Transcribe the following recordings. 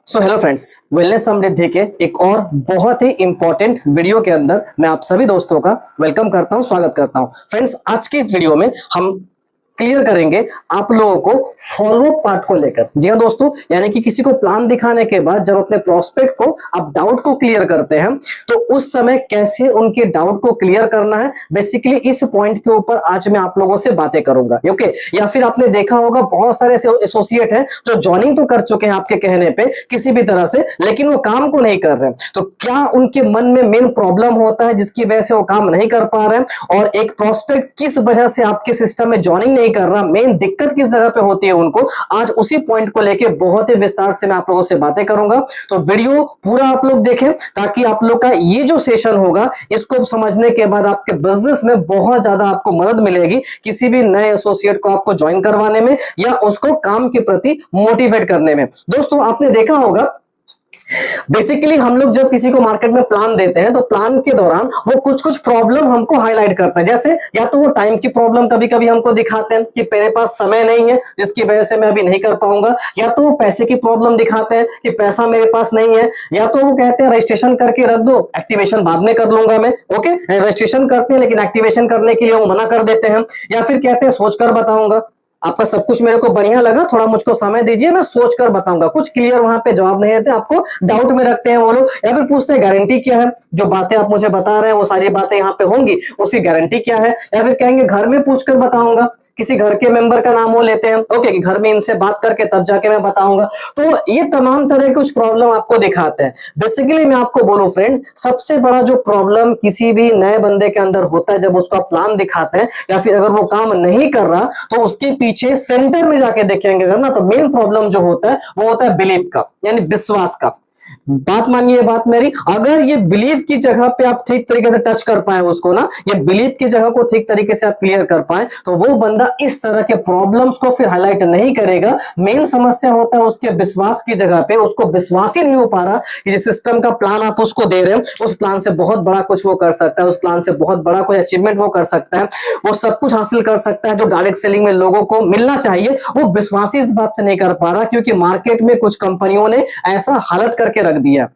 So hello friends, wellness समृद्धि के एक और बहुत ही इंपॉर्टेंट वीडियो के अंदर मैं आप सभी दोस्तों का वेलकम करता हूं, स्वागत करता हूं। फ्रेंड्स, आज की इस वीडियो में हम क्लियर करेंगे आप लोगों को फॉलो पार्ट को लेकर। जी हाँ दोस्तों, यानी कि किसी को प्लान दिखाने के बाद जब अपने प्रोस्पेक्ट को आप डाउट को क्लियर करते हैं तो उस समय कैसे उनके डाउट को क्लियर करना है, बेसिकली इस पॉइंट के ऊपर आज मैं आप लोगों से बातें करूंगा। ओके, या फिर आपने देखा होगा बहुत सारे एसोसिएट हैं जो ज्वाइनिंग तो कर चुके हैं आपके कहने पे किसी भी तरह से, लेकिन वो काम को नहीं कर रहे हैं। तो क्या उनके मन में मेन प्रॉब्लम होता है जिसकी वजह से वो काम नहीं कर पा रहे हैं, और एक प्रोस्पेक्ट किस वजह से आपके सिस्टम में ज्वाइनिंग कर रहा, मेन दिक्कत किस जगह पे होती है उनको, आज उसी पॉइंट को लेके बहुत ही विस्तार से मैं आप लोगों से बातें करूंगा। तो वीडियो पूरा आप लोग देखें ताकि आप लोग का ये जो सेशन होगा इसको समझने के बाद आपके बिजनेस में बहुत ज्यादा आपको मदद मिलेगी किसी भी नए एसोसिएट को आपको ज्वाइन करवाने में या उसको काम के प्रति मोटिवेट करने में। दोस्तों, आपने देखा होगा बेसिकली हम लोग जब किसी को मार्केट में प्लान देते हैं तो प्लान के दौरान वो कुछ कुछ प्रॉब्लम हमको हाईलाइट करते हैं। जैसे या तो वो टाइम की प्रॉब्लम कभी कभी हमको दिखाते हैं कि मेरे पास समय नहीं है जिसकी वजह से मैं अभी नहीं कर पाऊंगा, या तो वो पैसे की प्रॉब्लम दिखाते हैं कि पैसा मेरे पास नहीं है, या तो वो कहते हैं रजिस्ट्रेशन करके रख दो, एक्टिवेशन बाद में कर लूंगा मैं। ओके, रजिस्ट्रेशन करते हैं लेकिन एक्टिवेशन करने के लिए वो मना कर देते हैं, या फिर कहते हैं सोचकर बताऊंगा। आपका सब कुछ मेरे को बढ़िया लगा, थोड़ा मुझको समय दीजिए, मैं सोचकर बताऊंगा। कुछ क्लियर वहां पे जवाब नहीं देते, आपको डाउट में रखते हैं वो लोग, या फिर पूछते हैं गारंटी क्या है, जो बातें आप मुझे बता रहे हैं वो सारी बातें यहाँ पे होंगी, उसकी गारंटी क्या है, या फिर कहेंगे घर में पूछकर बताऊंगा, किसी घर के मेंबर का नाम वो लेते हैं। ओके, कि घर में इनसे बात करके तब जाके मैं बताऊंगा। तो ये तमाम तरह के कुछ प्रॉब्लम आपको दिखाते हैं। बेसिकली मैं आपको बोलूं फ्रेंड, सबसे बड़ा जो प्रॉब्लम किसी भी नए बंदे के अंदर होता है जब उसका प्लान दिखाते हैं या फिर अगर वो काम नहीं कर रहा तो उसके पीछे सेंटर में जाके देखेंगे अगर ना, तो मेन प्रॉब्लम जो होता है वो होता है बिलीफ का, यानी विश्वास का। बात मानिए बात मेरी, अगर ये बिलीफ की जगह पे आप ठीक तरीके से टच कर पाए उसको ना, ये बिलीफ की जगह को ठीक तरीके से आप क्लियर कर पाए तो वो बंदा इस तरह के प्रॉब्लम्स को फिर हाईलाइट नहीं करेगा। मेन समस्या होता है उसके विश्वास की जगह पे, उसको विश्वास ही नहीं हो पा रहा कि जिस सिस्टम का प्लान आप उसको दे रहे हैं उस प्लान से बहुत बड़ा कुछ वो कर सकता है, उस प्लान से बहुत बड़ा कोई अचीवमेंट वो कर सकता है, वो सब कुछ हासिल कर सकता है जो डायरेक्ट सेलिंग में लोगों को मिलना चाहिए। वो विश्वास ही इस बात से नहीं कर पा रहा क्योंकि मार्केट में कुछ कंपनियों ने ऐसा हालत करके रख दिया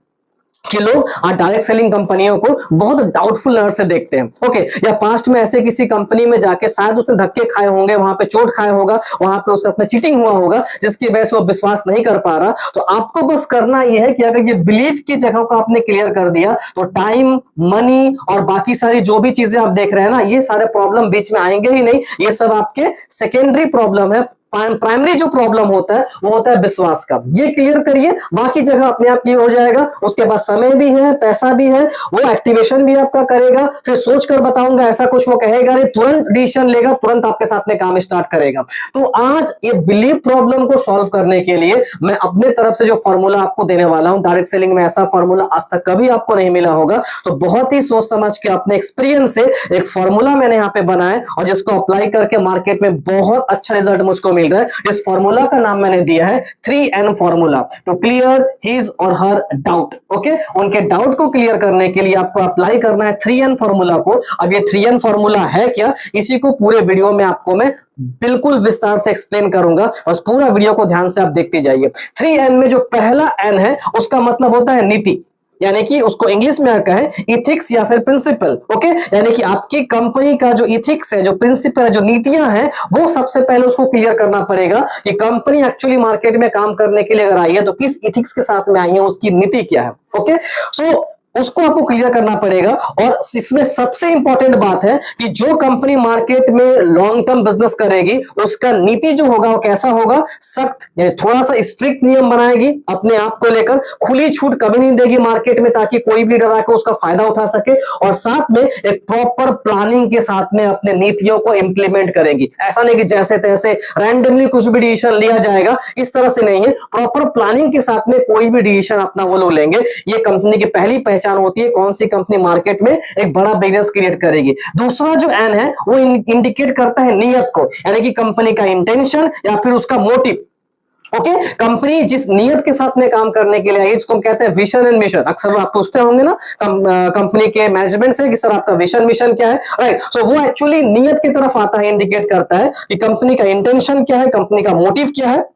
कि लोग डायरेक्ट सेलिंग कंपनियों को बहुत डाउटफुल नजर से देखते हैं। ओके, या पास्ट में ऐसे किसी कंपनी में जाके शायद उसने धक्के खाए होंगे, वहां पे चोट खाया होगा, वहां पे उसका अपना चीटिंग हुआ होगा जिसकी वजह से वो विश्वास नहीं कर पा रहा। तो आपको बस करना यह है कि अगर ये बिलीफ की जगह को आपने क्लियर कर दिया तो टाइम, मनी और बाकी सारी जो भी चीजें आप देख रहे हैं ना, ये सारे प्रॉब्लम बीच में आएंगे ही नहीं। ये सब आपके सेकेंडरी प्रॉब्लम है। प्राइमरी जो प्रॉब्लम होता है वो होता है विश्वास का। ये क्लियर करिए, बाकी जगह अपने आप क्लियर हो जाएगा। उसके बाद समय भी है, पैसा भी है, वो एक्टिवेशन भी आपका करेगा, फिर सोच कर बताऊंगा ऐसा कुछ वो कहेगा नहीं, तुरंत डिसीजन लेगा, तुरंत आपके साथ में काम स्टार्ट करेगा। तो आज ये बिलीफ प्रॉब्लम को सॉल्व करने के लिए मैं अपने तरफ से जो फॉर्मूला आपको देने वाला हूं, डायरेक्ट सेलिंग में ऐसा फॉर्मूला आज तक कभी आपको नहीं मिला होगा। तो बहुत ही सोच समझ के अपने एक्सपीरियंस से एक फॉर्मूला मैंने यहाँ पे बनाया और जिसको अप्लाई करके मार्केट में बहुत अच्छा रिजल्ट मुझको मिल रहा है। इस फॉर्मूला का नाम मैंने दिया है 3N formula, to clear his और हर डाउट। ओके, उनके डाउट को क्लियर करने के लिए आपको अप्लाई करना है 3N फॉर्मूला को। अब ये 3N फॉर्मूला है क्या, इसी को पूरे वीडियो में आपको मैं बिल्कुल विस्तार से एक्सप्लेन करूंगा, बस पूरा वीडियो को ध्यान से आप देखते जाइए। 3N में जो पहला N है उसका मतलब होता है नीति, यानी कि उसको इंग्लिश में कहें इथिक्स या फिर प्रिंसिपल। ओके, यानी कि आपकी कंपनी का जो इथिक्स है, जो प्रिंसिपल है, जो नीतियां हैं, वो सबसे पहले उसको क्लियर करना पड़ेगा कि कंपनी एक्चुअली मार्केट में काम करने के लिए अगर आई है तो किस इथिक्स के साथ में आई है, उसकी नीति क्या है। ओके, सो उसको आपको क्लियर करना पड़ेगा। और इसमें सबसे इंपॉर्टेंट बात है कि जो कंपनी मार्केट में लॉन्ग टर्म बिजनेस करेगी उसका नीति जो होगा वो कैसा होगा, सख्त, यानी थोड़ा सा स्ट्रिक्ट नियम बनाएगी अपने आप को लेकर, खुली छूट कभी नहीं देगी मार्केट में ताकि कोई भी डरा के उसका फायदा उठा सके, और साथ में एक प्रॉपर प्लानिंग के साथ में अपने नीतियों को इंप्लीमेंट करेगी। ऐसा नहीं कि जैसे तैसे रैंडमली कुछ भी डिसीजन लिया जाएगा, इस तरह से नहीं है। प्रॉपर प्लानिंग के साथ में कोई भी डिसीजन अपना वो लोग लेंगे। ये कंपनी की पहली पहचान होती है, कौन सी कंपनी मार्केट में एक बड़ा बिजनेस क्रिएट करेगी। दूसरा जो एन है वो इंडिकेट करता है नियत को, यानी कि कंपनी का इंटेंशन या फिर उसका मोटिव। ओके, कंपनी जिस नियत के साथ में काम करने के लिए आई, इसको हम कहते हैं विजन एंड मिशन। अक्सर आप पूछते होंगे ना कंपनी के मैनेजमेंट से कि सर आपका विजन मिशन क्या है, राइट। सो वो एक्चुअली नियत की तरफ आता है, इंडिकेट करता है कि कंपनी का इंटेंशन क्या है, कंपनी का मोटिव क्या है।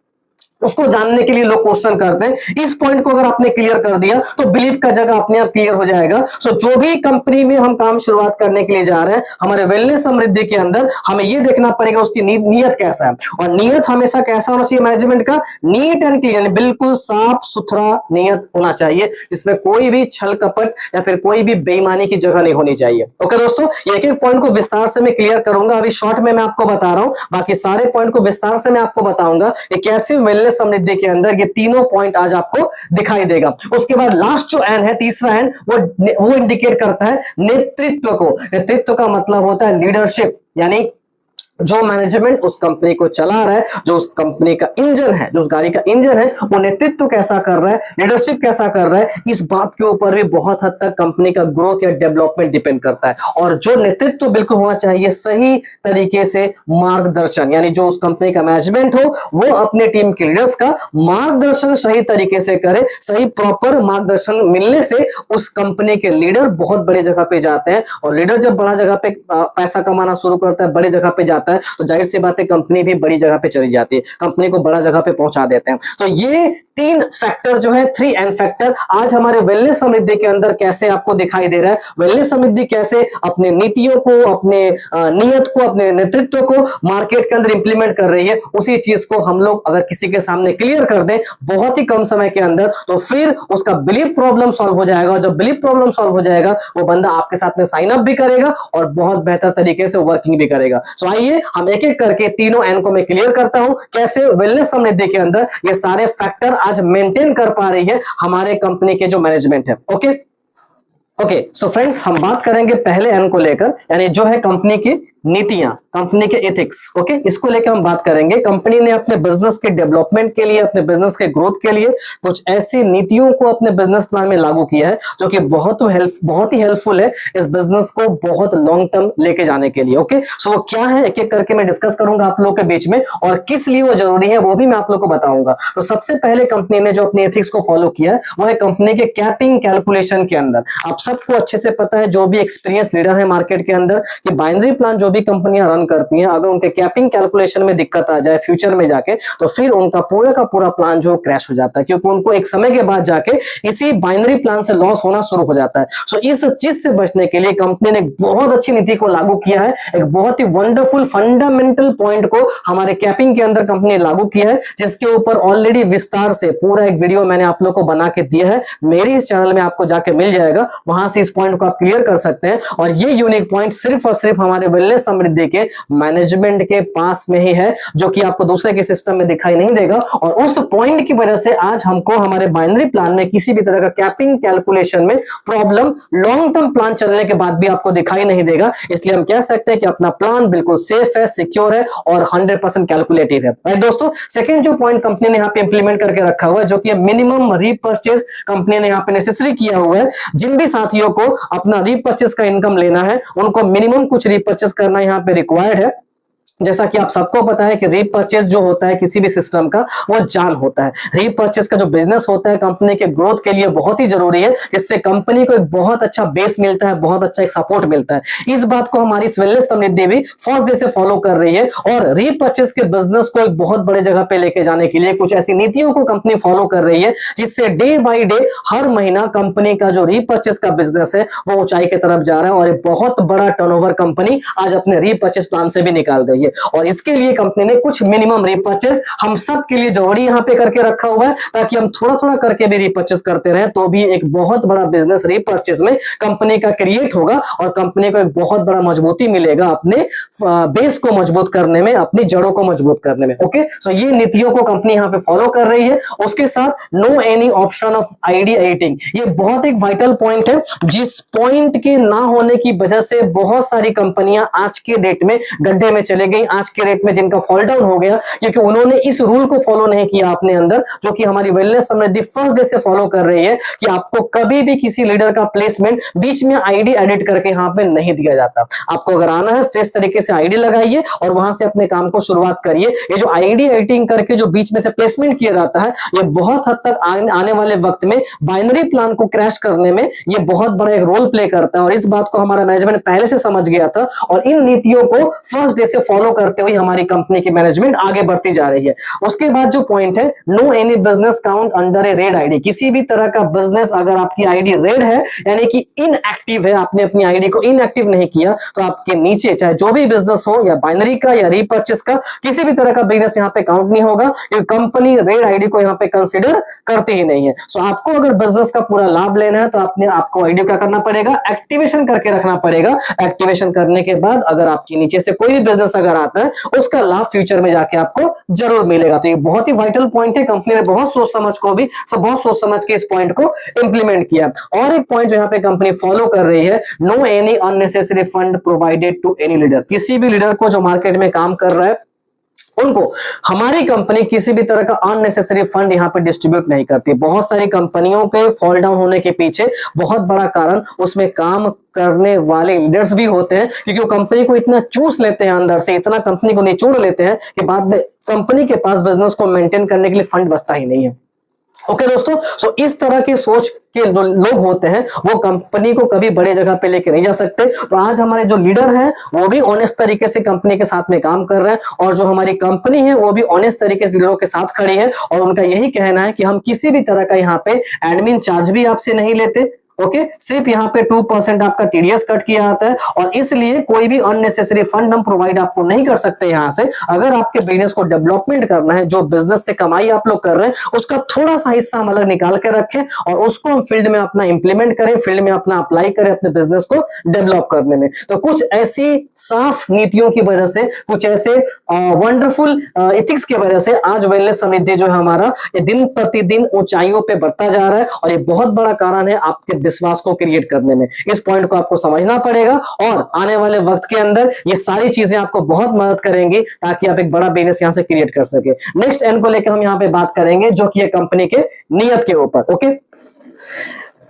उसको जानने के लिए लोग क्वेश्चन करते हैं। इस पॉइंट को अगर आपने क्लियर कर दिया तो बिलीव का जगह अपने आप क्लियर हो जाएगा। सो जो भी कंपनी में हम काम शुरुआत करने के लिए जा रहे हैं, हमारे वेलनेस समृद्धि के अंदर हमें यह देखना पड़ेगा उसकी नीयत कैसा है। और नीयत हमेशा कैसा होना चाहिए मैनेजमेंट का? नीट एंड क्लियर, बिल्कुल साफ सुथरा नीयत होना चाहिए, जिसमें कोई भी छल कपट या फिर कोई भी बेईमानी की जगह नहीं होनी चाहिए। ओके दोस्तों, ये एक एक पॉइंट को विस्तार से मैं क्लियर करूंगा। अभी शॉर्ट में मैं आपको बता रहा हूं, बाकी सारे पॉइंट को विस्तार से मैं आपको बताऊंगा कि कैसे वेलनेस समृद्धि के अंदर ये तीनों पॉइंट आज आपको दिखाई देगा। उसके बाद लास्ट जो एन है, तीसरा एन, वो इंडिकेट करता है नेतृत्व को। नेतृत्व का मतलब होता है लीडरशिप, यानी जो मैनेजमेंट उस कंपनी को चला रहा है, जो उस कंपनी का इंजन है, जो उस गाड़ी का इंजन है, वो नेतृत्व कैसा कर रहा है, लीडरशिप कैसा कर रहा है, इस बात के ऊपर भी बहुत हद तक कंपनी का ग्रोथ या डेवलपमेंट डिपेंड करता है। और जो नेतृत्व बिल्कुल होना चाहिए सही तरीके से मार्गदर्शन, यानी जो उस कंपनी का मैनेजमेंट हो वो अपने टीम के लीडर्स का मार्गदर्शन सही तरीके से करे। सही प्रॉपर मार्गदर्शन मिलने से उस कंपनी के लीडर बहुत बड़ी जगह पे जाते हैं, और लीडर जब बड़ा जगह पे पैसा कमाना शुरू करता है, बड़ी जगह पे जाता है, तो जाहिर सी बात है कंपनी भी बड़ी जगह पे चली जाती है, कंपनी को बड़ा जगह पे पहुंचा देते हैं। तो ये तीन फैक्टर जो है, 3N फैक्टर, आज हमारे वेलनेस समृद्धि के अंदर कैसे आपको दिखाई दे रहा है। वेलनेस समृद्धि कैसे अपने नीतियों को, अपने नियत को, अपने नेतृत्व को मार्केट के अंदर इंप्लीमेंट कर रही है, उसी चीज को हम लोग अगर किसी के सामने क्लियर कर दें बहुत ही कम समय के अंदर, तो फिर उसका बिलीफ प्रॉब्लम सॉल्व हो जाएगा। और जब बिलीफ प्रॉब्लम सॉल्व हो जाएगा, वो बंदा आपके साथ में साइन अप भी करेगा और बहुत बेहतर तरीके से वर्किंग भी करेगा। सो आइए हम एक एक करके तीनों एन को मैं क्लियर करता हूं, कैसे वेलनेस समृद्धि के अंदर ये सारे फैक्टर आज मेंटेन कर पा रही है हमारे कंपनी के जो मैनेजमेंट है। ओके, सो फ्रेंड्स, हम बात करेंगे पहले एन को लेकर, यानी जो है कंपनी की नीतियां, कंपनी के एथिक्स। ओके, इसको लेकर हम बात करेंगे। कंपनी ने अपने बिजनेस के डेवलपमेंट के लिए, अपने बिजनेस के ग्रोथ के लिए कुछ ऐसी नीतियों को अपने बिजनेस प्लान में लागू किया है जो कि बहुत ही हेल्पफुल है इस बिजनेस को बहुत लॉन्ग टर्म लेके जाने के लिए। ओके, सो वो क्या है एक एक करके मैं डिस्कस करूंगा आप लोगों के बीच में, और किस लिए वो जरूरी है वो भी मैं आप लोगों को बताऊंगा। तो सबसे पहले कंपनी ने जो अपने एथिक्स को फॉलो किया है वो है कंपनी के कैपिंग कैलकुलेशन के अंदर। आप सबको अच्छे से पता है, जो भी एक्सपीरियंस लीडर है मार्केट के अंदर, कि बाइनरी प्लान जो भी कंपनियां रन करती हैं, अगर उनके कैपिंग कैलकुलेशन में दिक्कत आ जाए फ्यूचर में जाके, तो फिर उनका पूरा का पूरा प्लान जो क्रैश हो जाता है, क्योंकि उनको एक समय के बाद जाके इसी बाइनरी प्लान से लॉस होना शुरू हो जाता है। सो इस चीज से बचने के लिए कंपनी ने बहुत अच्छी नीति को लागू किया है। एक बहुत ही वंडरफुल फंडामेंटल पॉइंट को हमारे कैपिंग के अंदर कंपनी ने लागू किया है, जिसके ऊपर ऑलरेडी विस्तार से पूरा एक वीडियो मैंने आप लोग को बना के दिया है, मेरे इस चैनल में आपको जाके मिल जाएगा, वहां से इस पॉइंट को आप क्लियर कर सकते हैं। और ये यूनिक पॉइंट सिर्फ और सिर्फ हमारे वेलनेस समृद्धि के मैनेजमेंट के पास में ही है, जो कि आपको दूसरे के सिस्टम में दिखाई नहीं देगा। और उस पॉइंट की वजह से आज हमको हमारे बाइनरी प्लान में किसी भी तरह का कैपिंग कैलकुलेशन में प्रॉब्लम लॉन्ग टर्म प्लान चलने के बाद भी आपको दिखाई नहीं देगा। इसलिए हम कह सकते हैं कि अपना प्लान बिल्कुल सेफ है, सिक्योर है और 100% कैलकुलेटिव है। राइट दोस्तों, सेकंड जो पॉइंट कंपनी ने यहाँ पे इंप्लीमेंट करके रखा हुआ है, जो कि मिनिमम रीपर्चेज कंपनी ने यहाँ पे नेसेसरी किया हुआ है। जिन भी साथियों को अपना रीपर्चेज का इनकम लेना है, उनको मिनिमम कुछ रीपर्चेज करना यहाँ पे रिक्वायर्ड है। जैसा कि आप सबको पता है कि रीपर्चेज जो होता है किसी भी सिस्टम का, वो जान होता है। रीपर्चेज का जो बिजनेस होता है कंपनी के ग्रोथ के लिए बहुत ही जरूरी है, जिससे कंपनी को एक बहुत अच्छा बेस मिलता है, बहुत अच्छा एक सपोर्ट मिलता है। इस बात को हमारी वेलनेस समृद्धि भी फर्स्ट डे से फॉलो कर रही है, और रीपर्चेज के बिजनेस को एक बहुत बड़े जगह पे लेके जाने के लिए कुछ ऐसी नीतियों को कंपनी फॉलो कर रही है, जिससे डे बाई डे हर महीना कंपनी का जो रीपर्चेज का बिजनेस है वो ऊंचाई की तरफ जा रहा है, और एक बहुत बड़ा टर्नओवर कंपनी आज अपने रीपर्चेज प्लान से भी निकाल गई है। और इसके लिए कंपनी ने कुछ मिनिमम रीपर्चेज हम सब के लिए जरूरी यहां पे करके रखा हुआ है, ताकि हम थोड़ा थोड़ा करके भी रीपर्चेज करते रहें, तो भी एक बहुत बड़ा बिजनेस रीपर्चेज में कंपनी का क्रिएट होगा, और कंपनी को एक बहुत बड़ा मजबूती मिलेगा अपने बेस को मजबूत करने में, अपनी जड़ों को मजबूत करने में। ओके, सो ये नीतियों को कंपनी यहां पे फॉलो कर रही है। उसके साथ no any option of ID editing, ये बहुत एक वाइटल पॉइंट है, जिस पॉइंट के ना होने की वजह से बहुत सारी कंपनियां आज के डेट में गड्ढे में चले गई, आज के रेट में जिनका फॉल डाउन हो गया, क्योंकि उन्होंने इस रूल को फॉलो नहीं किया अपने अंदर, जो कि हमारी वेलनेस समृद्धि फर्स्ट डे से फॉलो कर रही है, कि आपको कभी भी किसी लीडर का प्लेसमेंट बीच में आईडी एडिट करके यहां पे नहीं दिया जाता। आपको अगर आना है फ्रेश तरीके से आईडी लगाइए और वहां से अपने काम को शुरुआत करिए। ये जो आईडी एडिटिंग करके जो बीच में से प्लेसमेंट किया जाता है, ये बहुत हद तक आने वाले वक्त में बाइनरी प्लान को क्रैश करने में ये बहुत बड़ा एक रोल प्ले करता है, और इस बात को हमारा मैनेजमेंट पहले से समझ गया था, और इन नीतियों को फर्स्ट डे से फॉलो फॉलो करते हुए हमारी कंपनी की मैनेजमेंट आगे बढ़ती जा रही है। उसके बाद जो पॉइंट है, no any business count under a red ID. किसी भी तरह का बिजनेस अगर आपकी आईडी रेड है यानी कि इनएक्टिव है, आपने अपनी आईडी को इनएक्टिव नहीं किया, तो आपके नीचे चाहे जो भी बिजनेस हो, या बाइनरी का या रीपर्चेस का, किसी भी तरह का बिजनेस यहां पे काउंट नहीं होगा, क्योंकि कंपनी रेड आईडी को यहां पे कंसीडर करती ही नहीं है। सो आपको अगर बिजनेस का पूरा लाभ लेना है तो आपको आईडी क्या करना पड़ेगा, एक्टिवेशन करके रखना पड़ेगा। एक्टिवेशन करने के बाद अगर आपके नीचे से कोई भी बिजनेस अगर आता है, उसका लाभ फ्यूचर में जाके आपको जरूर मिलेगा। तो ये बहुत ही वाइटल पॉइंट है। कंपनी ने बहुत सोच समझ के इस पॉइंट को इंप्लीमेंट किया। और एक पॉइंट जो यहाँ पे कंपनी फॉलो कर रही है, no any unnecessary fund provided to any leader. किसी भी लीडर को जो मार्केट में काम कर रहा है, उनको हमारी कंपनी किसी भी तरह का अननेसेसरी फंड यहां पे डिस्ट्रीब्यूट नहीं करती। बहुत सारी कंपनियों के फॉल डाउन होने के पीछे बहुत बड़ा कारण उसमें काम करने वाले लीडर्स भी होते हैं, क्योंकि वो कंपनी को इतना चूस लेते हैं अंदर से, इतना कंपनी को निचोड़ लेते हैं कि बाद में कंपनी के पास बिजनेस को मेंटेन करने के लिए फंड बचता ही नहीं है। ओके दोस्तों, सो इस तरह की सोच के लोग होते हैं, वो कंपनी को कभी बड़े जगह पे लेके नहीं जा सकते। तो आज हमारे जो लीडर हैं वो भी ऑनेस्ट तरीके से कंपनी के साथ में काम कर रहे हैं, और जो हमारी कंपनी है वो भी ऑनेस्ट तरीके से लीडरों के साथ खड़ी है, और उनका यही कहना है कि हम किसी भी तरह का यहाँ पे एडमिन चार्ज भी आपसे नहीं लेते। ओके, सिर्फ यहाँ पे 2% आपका टीडीएस कट किया जाता है, और इसलिए कोई भी अननेसेसरी फंड हम प्रोवाइड आपको नहीं कर सकते यहाँ से। अगर आपके बिजनेस को डेवलपमेंट करना है, जो बिजनेस से कमाई आप लोग कर रहे हैं उसका थोड़ा सा हिस्सा हम अलग निकाल के रखें, और उसको हम फील्ड में अपना इंप्लीमेंट करें, फील्ड में अपना अप्लाई करें अपने बिजनेस को डेवलप करने में। तो कुछ ऐसी साफ नीतियों की वजह से, कुछ ऐसे वंडरफुल एथिक्स की वजह से आज वेलनेस समृद्धि जो है हमारा, ये दिन प्रतिदिन ऊंचाइयों पे बढ़ता जा रहा है, और ये बहुत बड़ा कारण है आपके विश्वास को क्रिएट करने में। इस पॉइंट को आपको समझना पड़ेगा, और आने वाले वक्त के अंदर ये सारी चीजें आपको बहुत मदद करेंगी ताकि आप एक बड़ा बिजनेस यहां से क्रिएट कर सके। नेक्स्ट एन को लेकर हम यहां पे बात करेंगे, जो कि है कंपनी के नियत के ऊपर। ओके,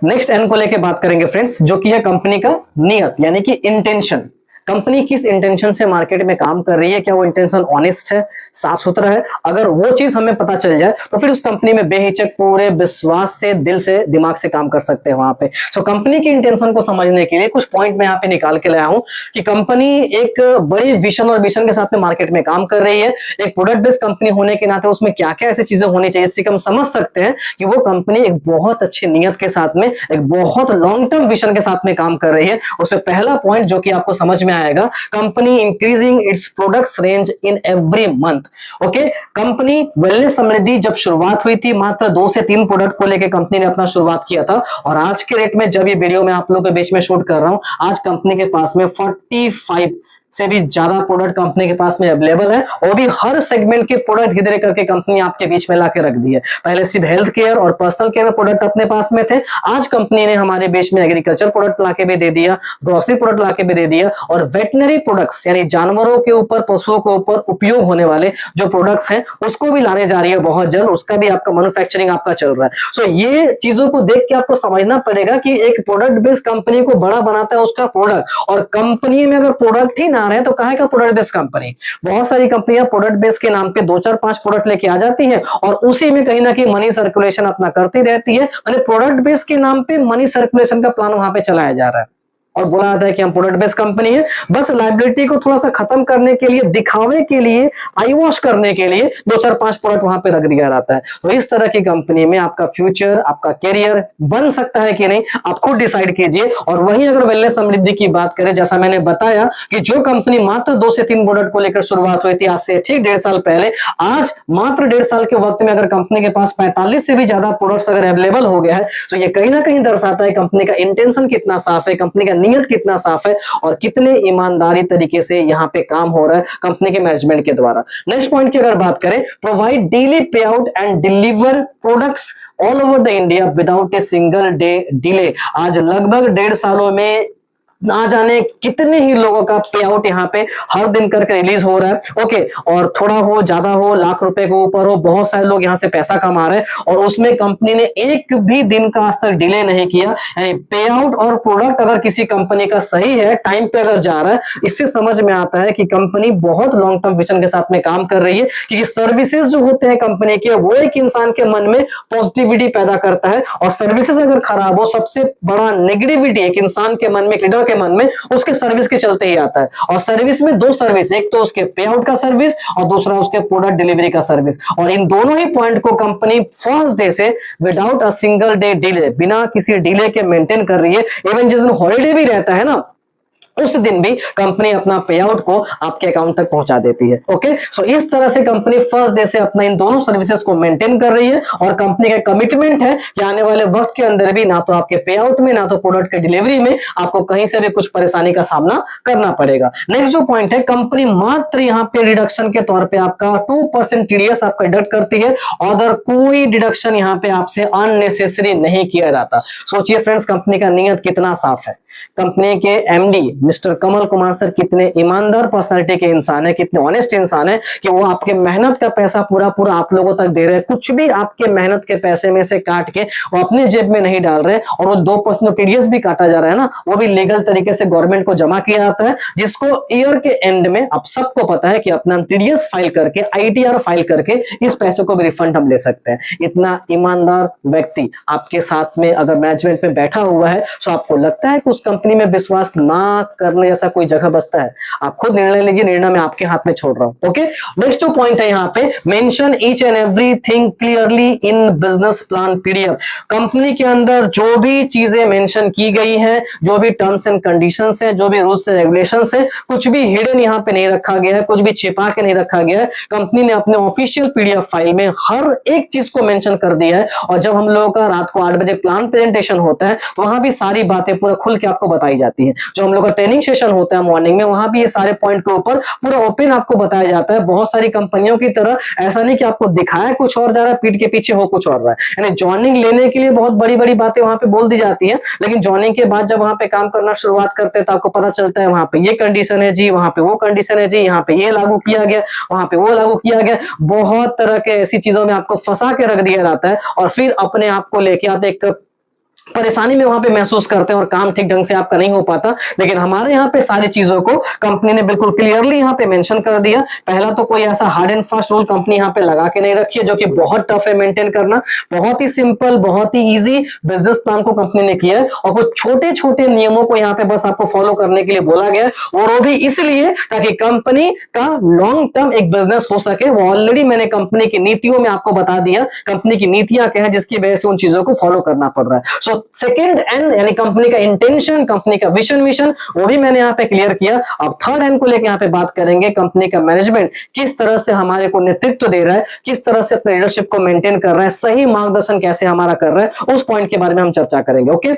नेक्स्ट एन को लेकर बात करेंगे फ्रेंड्स, जो कि है कंपनी का नियत यानी कि इंटेंशन। कंपनी किस इंटेंशन से मार्केट में काम कर रही है, क्या वो इंटेंशन ऑनेस्ट है, साफ सुथरा है? अगर वो चीज हमें पता चल जाए तो फिर उस कंपनी में बेहिचक पूरे विश्वास से, दिल से, दिमाग से काम कर सकते हैं वहां पे। सो कंपनी की इंटेंशन को समझने के लिए कुछ पॉइंट मैं यहाँ पे निकाल के लाया हूं कि कंपनी एक बड़ी विजन और मिशन के साथ में मार्केट में काम कर रही है। एक प्रोडक्ट बेस्ड कंपनी होने के नाते उसमें क्या क्या ऐसी चीजें होनी चाहिए, इससे हम समझ सकते हैं कि वो कंपनी एक बहुत अच्छी नियत के साथ में, एक बहुत लॉन्ग टर्म विजन के साथ में काम कर रही है। उसमें पहला पॉइंट जो कि आपको समझ में आएगा, company increasing its products range in every month. Okay, company wellness Samriddhi जब शुरुआत हुई थी, मात्र 2 से 3 प्रोडक्ट को लेकर कंपनी ने अपना शुरुआत किया था, और आज के रेट में जब ये वीडियो मैं आप लोगों के बीच में शूट कर रहा हूं, आज कंपनी के पास में 45 से भी ज्यादा प्रोडक्ट कंपनी के पास में अवेलेबल है, और भी हर सेगमेंट के प्रोडक्ट धीरे करके कंपनी आपके बीच में लाके रख दी है। पहले सिर्फ हेल्थ केयर और पर्सनल केयर प्रोडक्ट अपने पास में थे, आज कंपनी ने हमारे बीच में एग्रीकल्चर प्रोडक्ट लाके भी दे दिया, ग्रोसरी प्रोडक्ट लाके भी दे दिया, और वेटनरी प्रोडक्ट्स यानी जानवरों के ऊपर, पशुओं के ऊपर उपयोग होने वाले जो प्रोडक्ट्स हैं उसको भी लाने जा रही है बहुत जल्द। उसका भी आपका मैन्युफैक्चरिंग आपका चल रहा है। सो ये चीजों को देख के आपको समझना पड़ेगा कि एक प्रोडक्ट बेस्ड कंपनी को बड़ा बनाता है उसका प्रोडक्ट, और कंपनी में अगर प्रोडक्ट ही ना रहे तो कहां का प्रोडक्ट बेस्ड कंपनी। बहुत सारी कंपनियां प्रोडक्ट बेस्ड के नाम पे 2-4-5 प्रोडक्ट लेके आ जाती हैं, और उसी में कहीं ना कहीं मनी सर्कुलेशन अपना करती रहती है। प्रोडक्ट बेस्ड के नाम पे मनी सर्कुलेशन का प्लान वहां पे चलाया जा रहा है, और बोला जाता है कि हम प्रोडक्ट बेस्ड कंपनी है। बस लायबिलिटी को थोड़ा सा खत्म करने के लिए, दिखावे के लिए, आई वॉश करने के लिए 2-4-5 प्रोडक्ट वहां पे रख दिया जाता है। तो इस तरह की कंपनी में आपका फ्यूचर, आपका कैरियर बन सकता है कि नहीं, आप खुद डिसाइड कीजिए। और वहीं अगर वेलनेस समृद्धि की बात करें, जैसा मैंने बताया कि जो कंपनी मात्र 2 से 3 प्रोडक्ट को लेकर शुरुआत हुई थी आज से ठीक 1.5 साल पहले, आज मात्र 1.5 साल के वक्त में अगर कंपनी के पास 45 से भी ज्यादा प्रोडक्ट्स अगर अवेलेबल हो गया है, तो ये कहीं ना कहीं दर्शाता है कंपनी का इंटेंशन कितना साफ है, कंपनी का नियत कितना साफ है, और कितने ईमानदारी तरीके से यहां पे काम हो रहा है कंपनी के मैनेजमेंट के द्वारा। नेक्स्ट पॉइंट की अगर बात करें, प्रोवाइड डेली पे out and deliver products all over the India without a single day delay. आज लगभग 1.5 सालों में ना जाने कितने ही लोगों का पे आउट यहाँ पे हर दिन करके रिलीज हो रहा है। ओके, और थोड़ा हो, ज्यादा हो, लाख रुपए के ऊपर हो, बहुत सारे लोग यहाँ से पैसा कमा रहे हैं, और उसमें कंपनी ने एक भी दिन का आज तक डिले नहीं किया। यानी पे आउट और प्रोडक्ट अगर किसी कंपनी का सही है, टाइम पे अगर जा रहा है, इससे समझ में आता है कि कंपनी बहुत लॉन्ग टर्म विजन के साथ में काम कर रही है। क्योंकि सर्विसेज जो होते हैं कंपनी के, वो एक इंसान के मन में पॉजिटिविटी पैदा करता है, और सर्विसेज अगर खराब हो, सबसे बड़ा नेगेटिविटी एक इंसान के मन में, लीडर कस्टमर के मन में उसके सर्विस के चलते ही आता है। और सर्विस में दो सर्विस, एक तो उसके पे आउट का सर्विस और दूसरा उसके प्रोडक्ट डिलीवरी का सर्विस। और इन दोनों ही पॉइंट को कंपनी फर्स्ट डे से without a single day delay, बिना किसी डिले के मेंटेन कर रही है। इवन जिस दिन हॉलीडे भी रहता है ना, उस दिन भी कंपनी अपना पे आउट को आपके अकाउंट तक पहुंचा देती है। ओके, सो इस तरह से कंपनी फर्स्ट डे से अपना इन दोनों सर्विसेज को मेंटेन कर रही है। और कंपनी का कमिटमेंट है कि आने वाले वक्त के अंदर भी ना तो आपके पे आउट में, ना तो प्रोडक्ट के डिलीवरी में आपको कहीं से भी कुछ परेशानी का सामना करना पड़ेगा। नेक्स्ट जो पॉइंट है, कंपनी मात्र यहाँ पे रिडक्शन के तौर पे आपका 2% टीडीएस आपका डिडक्ट करती है। अदर कोई डिडक्शन यहाँ पे आपसे अननेसेसरी नहीं किया जाता। सोचिए फ्रेंड्स, कंपनी का नियत कितना साफ है। कंपनी के MD mister Kamal Kumar sir कितने ईमानदार पर्सनालिटी के इंसान है, कितने ऑनेस्ट इंसान है कि वो आपके मेहनत का पैसा पूरा पूरा आप लोगों तक दे रहे हैं। कुछ भी आपके मेहनत के पैसे में से काट के वो अपने जेब में नहीं डाल रहे। और वो 2% टीडीएस भी काटा जा रहा है ना, वो भी लीगल तरीके से गवर्नमेंट को जमा किया जाता है, जिसको ईयर के एंड में अब सबको पता है कि अपना टीडीएस फाइल करके, आईटीआर फाइल करके इस पैसे को भी रिफंड हम ले सकते हैं। इतना ईमानदार व्यक्ति आपके साथ में अगर मैनेजमेंट में बैठा हुआ है, तो आपको लगता है कि उस कंपनी में विश्वास ना करने जैसा कोई जगह बसता है? आप खुद निर्णय लीजिए, निर्णय मैं आपके हाथ में छोड़ रहा हूं। ओके, नेक्स्ट जो पॉइंट है यहाँ पे, mention each and everything clearly in business plan PDF. Company के अंदर जो भी चीजें मेंशन की गई हैं, जो भी टर्म्स एंड कंडीशंस हैं, जो भी रूल्स एंड रेगुलेशंस हैं, कुछ भी हिडन यहाँ पे नहीं रखा गया है, कुछ भी छिपा के नहीं रखा गया है। कंपनी ने अपने ऑफिशियल पीडीएफ फाइल में हर एक चीज को मेंशन कर दिया है। और जब हम लोगों का रात को 8 बजे प्लान प्रेजेंटेशन होता है, तो वहां भी सारी बातें पूरा खुल के आपको बताई जाती है। जो हम लोग का ट्रेनिंग सेशन होता है मॉर्निंग में, वहां भी ये सारे पॉइंट के ऊपर पूरा ओपन आपको बताया जाता है। बहुत सारी कंपनियों की तरह ऐसा नहीं कि आपको दिखाया कुछ और जा रहा है, पीठ के पीछे हो कुछ और रहा है। यानी ज्वाइनिंग लेने के लिए बहुत बड़ी बड़ी बातें वहां पे बोल दी जाती है, लेकिन ज्वाइनिंग के बाद जब वहां पे काम करना शुरुआत करते हैं तो आपको पता चलता है वहां पे ये कंडीशन है जी, वहां पे वो कंडीशन है जी, यहाँ पे ये लागू किया गया, वहां पे वो लागू किया गया। बहुत तरह के ऐसी चीजों में आपको फंसा के रख दिया जाता है और फिर अपने आप को लेके आप एक परेशानी में वहां पे महसूस करते हैं और काम ठीक ढंग से आपका नहीं हो पाता। लेकिन हमारे यहाँ पे सारी चीजों को कंपनी ने बिल्कुल क्लियरली यहाँ पे मेंशन कर दिया। पहला तो कोई ऐसा hard and fast rule company यहाँ पे लगा के नहीं रखी है, जो कि बहुत टफ है मेंटेन करना। बहुत ही सिंपल, बहुत ही इजी बिजनेस प्लान को कंपनी ने किया है और कुछ छोटे छोटे नियमों को यहाँ पे बस आपको फॉलो करने के लिए बोला गया है। और वो भी इसलिए ताकि कंपनी का लॉन्ग टर्म एक बिजनेस हो सके। वो ऑलरेडी मैंने कंपनी की नीतियों में आपको बता दिया, कंपनी की नीतियां क्या है जिसकी वजह से उन चीजों को फॉलो करना पड़ रहा है। सेकंड एंड यानी कंपनी का इंटेंशन, कंपनी का विजन मिशन, वो भी मैंने यहाँ पे क्लियर किया। अब थर्ड एंड को लेकर यहाँ पे बात करेंगे, कंपनी का मैनेजमेंट किस तरह से हमारे को नेतृत्व दे रहा है, किस तरह से अपने लीडरशिप को मेंटेन कर रहा है, सही मार्गदर्शन कैसे हमारा कर रहा है, उस पॉइंट के बारे में हम चर्चा करेंगे। ओके,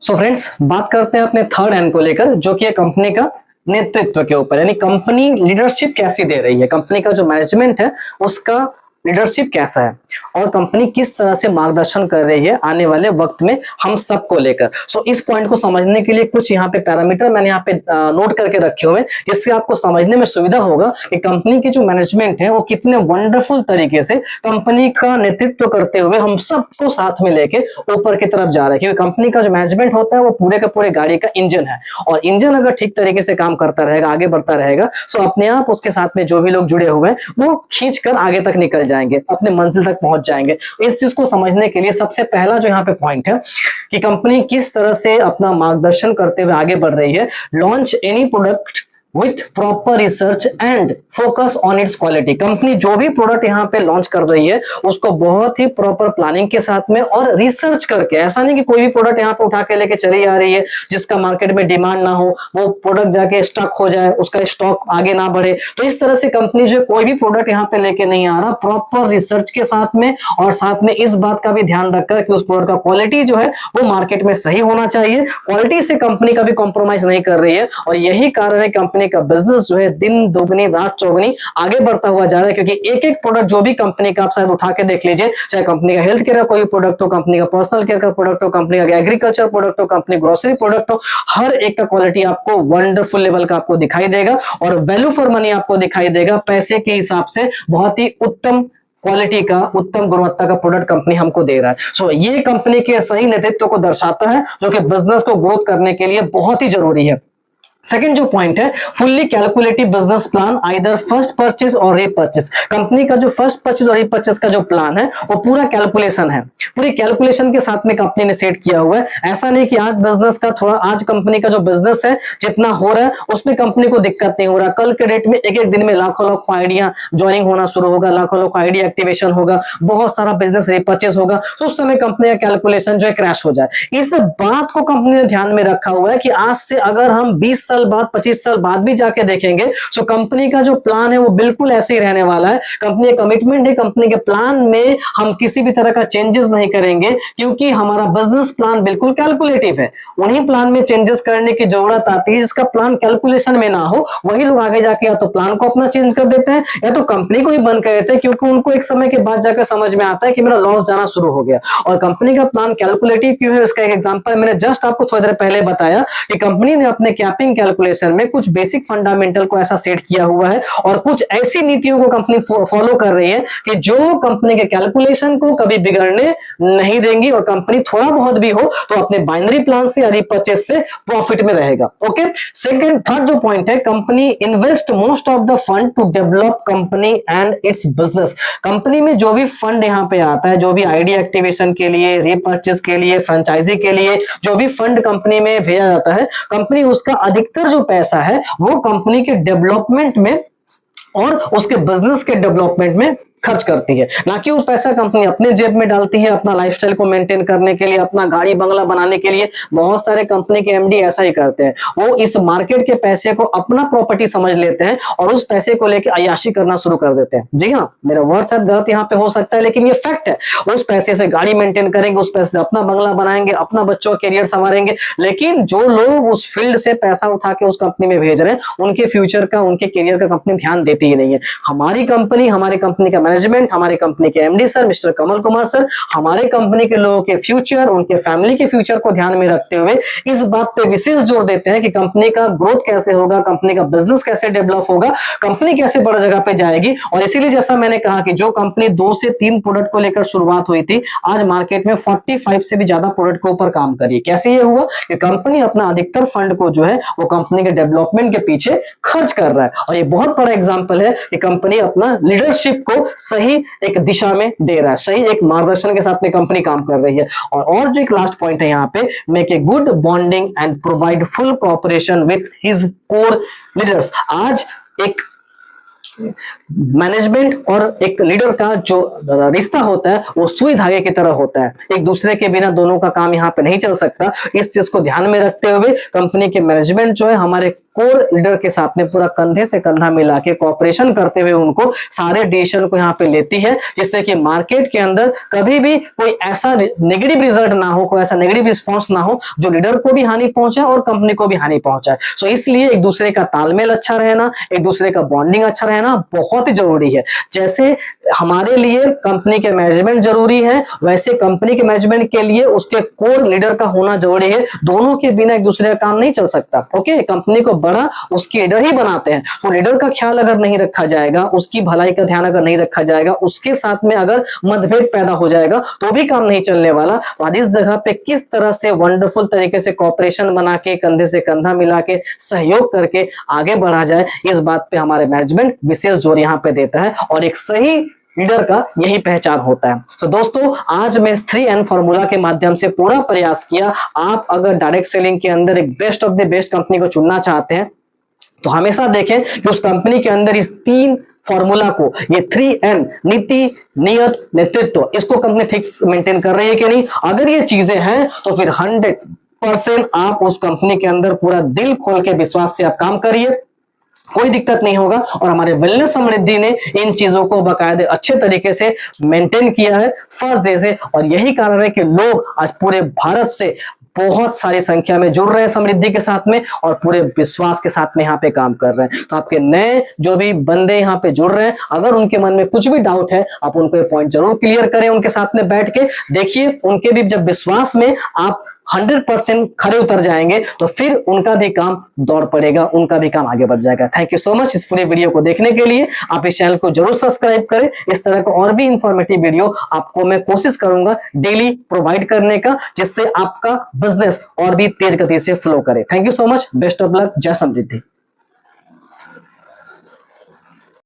सो फ्रेंड्स, बात करते हैं अपने थर्ड एंड को लेकर, जो कि कंपनी का नेतृत्व के ऊपर, यानी कंपनी लीडरशिप कैसी दे रही है, कंपनी का जो मैनेजमेंट है उसका लीडरशिप कैसा है और कंपनी किस तरह से मार्गदर्शन कर रही है आने वाले वक्त में हम सबको लेकर। सो इस पॉइंट को समझने के लिए कुछ यहाँ पे पैरामीटर मैंने यहाँ पे नोट करके रखे हुए, जिससे आपको समझने में सुविधा होगा कि कंपनी की जो मैनेजमेंट है वो कितने वंडरफुल तरीके से कंपनी का नेतृत्व करते हुए हम सबको साथ में लेके ऊपर की तरफ जा रहा है। क्योंकि कंपनी का जो मैनेजमेंट होता है वो पूरे का पूरे गाड़ी का इंजन है, और इंजन अगर ठीक तरीके से काम करता रहेगा, आगे बढ़ता रहेगा, सो अपने आप उसके साथ में जो भी लोग जुड़े हुए हैं वो खींच कर आगे तक निकल जाएंगे, अपने मंजिल तक पहुंच जाएंगे। इस चीज को समझने के लिए सबसे पहला जो यहाँ पे पॉइंट है कि कंपनी किस तरह से अपना मार्गदर्शन करते हुए आगे बढ़ रही है। Launch any product with proper research and focus on it's quality. Company जो भी प्रोडक्ट यहाँ पे लॉन्च कर रही है उसको बहुत ही प्रॉपर प्लानिंग के साथ में और रिसर्च करके, ऐसा नहीं कि कोई भी प्रोडक्ट यहाँ पे उठा के लेके चली आ रही है जिसका मार्केट में डिमांड ना हो, वो प्रोडक्ट जाके स्टक हो जाए, उसका स्टॉक आगे ना बढ़े। तो इस तरह से कंपनी जो कोई भी प्रोडक्ट यहाँ पे लेके नहीं आ रहा, प्रॉपर रिसर्च के साथ में, और साथ में इस बात का भी ध्यान रखकर कि उस प्रोडक्ट का क्वालिटी जो है वो मार्केट में सही होना चाहिए। क्वालिटी से कंपनी का भी कॉम्प्रोमाइज नहीं कर रही है, और यही कारण है कंपनी का बिजनेस जो है दिन दोगुनी रात चौगुनी आगे बढ़ता हुआ जा रहा है। क्योंकि एक एक प्रोडक्ट जो भी कंपनी का आप शायद उठा के देख लीजिए, चाहे कंपनी का हेल्थ केयर का कोई प्रोडक्ट हो, कंपनी का पर्सनल केयर का प्रोडक्ट हो, कंपनी का एग्रीकल्चर प्रोडक्ट हो, कंपनी ग्रोसरी प्रोडक्ट हो, हर एक का क्वालिटी आपको वंडरफुल लेवल का आपको दिखाई देगा और वैल्यू फॉर मनी आपको दिखाई देगा। पैसे के हिसाब से बहुत ही उत्तम क्वालिटी का, उत्तम गुणवत्ता का प्रोडक्ट कंपनी हमको दे रहा है। सो ये कंपनी के सही नेतृत्व को दर्शाता है, जो कि बिजनेस को ग्रोथ करने के लिए बहुत ही जरूरी है। सेकंड जो पॉइंट है, fully calculative business plan, either first purchase और रीपरचेज। कंपनी का जो फर्स्ट परचेज और रीपरचेज का जो प्लान है वो पूरा कैलकुलेशन है, पूरी कैलकुलेशन के साथ में कंपनी ने सेट किया हुआ है। ऐसा नहीं कि आज बिजनेस का थोड़ा, आज कंपनी का जो बिजनेस है जितना हो रहा है उसमें कंपनी को दिक्कत नहीं हो रहा, कल के डेट में एक एक दिन में लाखों लाखों आइडिया ज्वाइनिंग होना शुरू होगा, लाखों लाखों आइडिया एक्टिवेशन होगा, बहुत सारा बिजनेस रीपरचेज होगा, तो उस समय कंपनी का कैलकुलेशन जो है क्रैश हो जाए। इस बात को कंपनी ने ध्यान में रखा हुआ है कि आज से अगर हम 20 साल बाद 25 साल बाद भी जाके देखेंगे तो कंपनी का जो प्लान है वो बिल्कुल ऐसे ही रहने वाला है। कंपनी का कमिटमेंट है, कंपनी के प्लान में हम किसी भी तरह का चेंजेस नहीं करेंगे, क्योंकि हमारा बिजनेस प्लान बिल्कुल कैलकुलेटिव है। उन्हीं प्लान में चेंजेस करने की जरूरत आती है जिसका प्लान कैलकुलेशन में ना हो, वही लोग आगे जाके या तो प्लान को अपना चेंज कर देते हैं या तो कंपनी को ही बंद कर देते हैं, क्योंकि उनको एक समय के बाद जाकर समझ में आता है कि मेरा लॉस जाना शुरू हो गया। और कंपनी का प्लान कैलकुलेटिव क्यों है, इसका एक एग्जांपल मैंने जस्ट आपको थोड़ी देर पहले बताया कि कंपनी ने अपने कैपिंग कैलकुलेशन में कुछ बेसिक फंडामेंटल को ऐसा सेट किया हुआ है और कुछ ऐसी नीतियों को कंपनी फॉलो कर रही है कि जो कंपनी के कैलकुलेशन को कभी बिगड़ने नहीं देंगी, और कंपनी थोड़ा बहुत भी हो तो अपने बाइनरी प्लान से या रीपरचेज से प्रॉफिट में रहेगा। ओके, सेकंड थर्ड जो पॉइंट है, company invest most of the fund to develop company and its business. Company में जो भी फंड यहां पे आता है, जो भी आइडिया एक्टिवेशन के लिए, रीपरचेज के लिए, फ्रेंचाइजी के लिए जो भी फंड कंपनी में भेजा जाता है, कंपनी उसका अधिकतर जो पैसा है वो कंपनी के डेवलपमेंट में और उसके बिजनेस के डेवलपमेंट में खर्च करती है, ना कि वो पैसा कंपनी अपने जेब में डालती है अपना लाइफस्टाइल को मेंटेन करने के लिए, अपना गाड़ी बंगला बनाने के लिए। बहुत सारे कंपनी के एमडी ऐसा ही करते हैं, वो इस मार्केट के पैसे को अपना प्रॉपर्टी समझ लेते हैं और उस पैसे को लेकर अय्याशी करना शुरू कर देते हैं। जी हाँ, मेरा वर्ड शायद गलत यहाँ पे हो सकता है, लेकिन ये फैक्ट है। उस पैसे से गाड़ी मेंटेन करेंगे, उस पैसे से अपना बंगला बनाएंगे, अपना बच्चों का करियर संवारेंगे, लेकिन जो लोग उस फील्ड से पैसा उठा के उस कंपनी में भेज रहे हैं, उनके फ्यूचर का, उनके करियर का कंपनी ध्यान देती ही नहीं है। हमारी कंपनी, हमारे कंपनी का मैनेजमेंट, हमारे कंपनी के MD sir mister Kamal Kumar sir, हमारे कंपनी के लोगों के फ्यूचर, उनके फैमिली के फ्यूचर को ध्यान में रखते हुए इस बात पे विशेष जोर देते हैं कि कंपनी का ग्रोथ कैसे होगा, कंपनी का बिजनेस कैसे डेवलप होगा, कंपनी कैसे बड़ी जगह पे जाएगी। और इसीलिए जैसा मैंने कहा कि जो कंपनी 2 से 3 प्रोडक्ट को लेकर शुरुआत हुई थी, आज मार्केट में 45 से भी ज्यादा प्रोडक्ट के ऊपर काम करी। कैसे ये हुआ कि कंपनी अपना अधिकतर फंड को जो है वो कंपनी के डेवलपमेंट के पीछे खर्च कर रहा है। और ये बहुत बड़ा एग्जांपल है कि कंपनी अपना लीडरशिप को सही एक दिशा में दे रहा है, सही एक मार्गदर्शन के साथ में कंपनी काम कर रही है। और जो एक लास्ट पॉइंट है यहाँ पे, make a good bonding and provide full cooperation with his core leaders. आज एक मैनेजमेंट और एक लीडर का जो रिश्ता होता है वो सुई धागे की तरह होता है, एक दूसरे के बिना दोनों का काम यहाँ पे नहीं चल सकता। इस चीज को ध्यान में रखते हुए कंपनी के मैनेजमेंट जो है हमारे कोर लीडर के साथ में पूरा कंधे से कंधा मिला के कोऑपरेशन करते हुए उनको सारे डिसीजन को यहाँ पे लेती है, जिससे कि मार्केट के अंदर कभी भी कोई ऐसा नेगेटिव रिजल्ट ना हो, कोई ऐसा नेगेटिव रिस्पॉन्स ना हो जो लीडर को भी हानि पहुंचाए और कंपनी को भी हानि पहुंचाए। सो इसलिए एक दूसरे का तालमेल अच्छा रहना, एक दूसरे का बॉन्डिंग अच्छा रहना बहुत ही जरूरी है। जैसे हमारे लिए कंपनी के मैनेजमेंट जरूरी है, वैसे कंपनी के मैनेजमेंट के लिए उसके कोर लीडर का होना जरूरी है। दोनों के बिना एक दूसरे का काम नहीं चल सकता। ओके, कंपनी को बड़ा उसके लीडर ही बनाते हैं, तो लीडर का ख्याल अगर नहीं रखा जाएगा, उसकी भलाई का ध्यान अगर नहीं रखा जाएगा, उसके साथ में अगर मतभेद पैदा हो जाएगा तो भी काम नहीं चलने वाला। तो इस जगह पे किस तरह से वंडरफुल तरीके से कॉपरेशन बना के, कंधे से कंधा मिला के, सहयोग करके आगे बढ़ा जाए, इस बात पे हमारे मैनेजमेंट विशेष जोर यहाँ पे देता है और एक सही लीडर का यही पहचान होता है। तो दोस्तों, आज मैं 3N फॉर्मूला के माध्यम से पूरा प्रयास किया। आप अगर डायरेक्ट सेलिंग के अंदर एक best of the best company को चुनना चाहते हैं तो हमेशा देखें कि उस कंपनी के अंदर इस 3 फॉर्मूला को, ये 3N, नीति, नियत, नेतृत्व, इसको कंपनी ठीक मेंटेन कर रही है कि नहीं। अगर ये चीजें हैं तो फिर 100% आप उस कंपनी के अंदर पूरा दिल खोल के विश्वास से आप काम करिए, कोई दिक्कत नहीं होगा। और हमारे वेलनेस समृद्धि ने इन चीजों को बाकायदे अच्छे तरीके से मेंटेन किया है फर्स्ट डे से, और यही कारण है कि लोग आज पूरे भारत से बहुत सारी संख्या में जुड़ रहे हैं समृद्धि के साथ में और पूरे विश्वास के साथ में यहाँ पे काम कर रहे हैं। तो आपके नए जो भी बंदे यहाँ पे जुड़ रहे हैं, अगर उनके मन में कुछ भी डाउट है, आप उनको ये पॉइंट जरूर क्लियर करें, उनके साथ में बैठ के देखिए, उनके भी जब विश्वास में आप 100% खड़े उतर जाएंगे तो फिर उनका भी काम दौड़ पड़ेगा, उनका भी काम आगे बढ़ जाएगा। थैंक यू सो मच इस पूरे वीडियो को देखने के लिए। आप इस चैनल को जरूर सब्सक्राइब करें। इस तरह का और भी इंफॉर्मेटिव वीडियो आपको मैं कोशिश करूंगा डेली प्रोवाइड करने का, जिससे आपका बिजनेस और भी तेज गति से फ्लो करे। Thank you so much, best of luck, जय समृद्धि।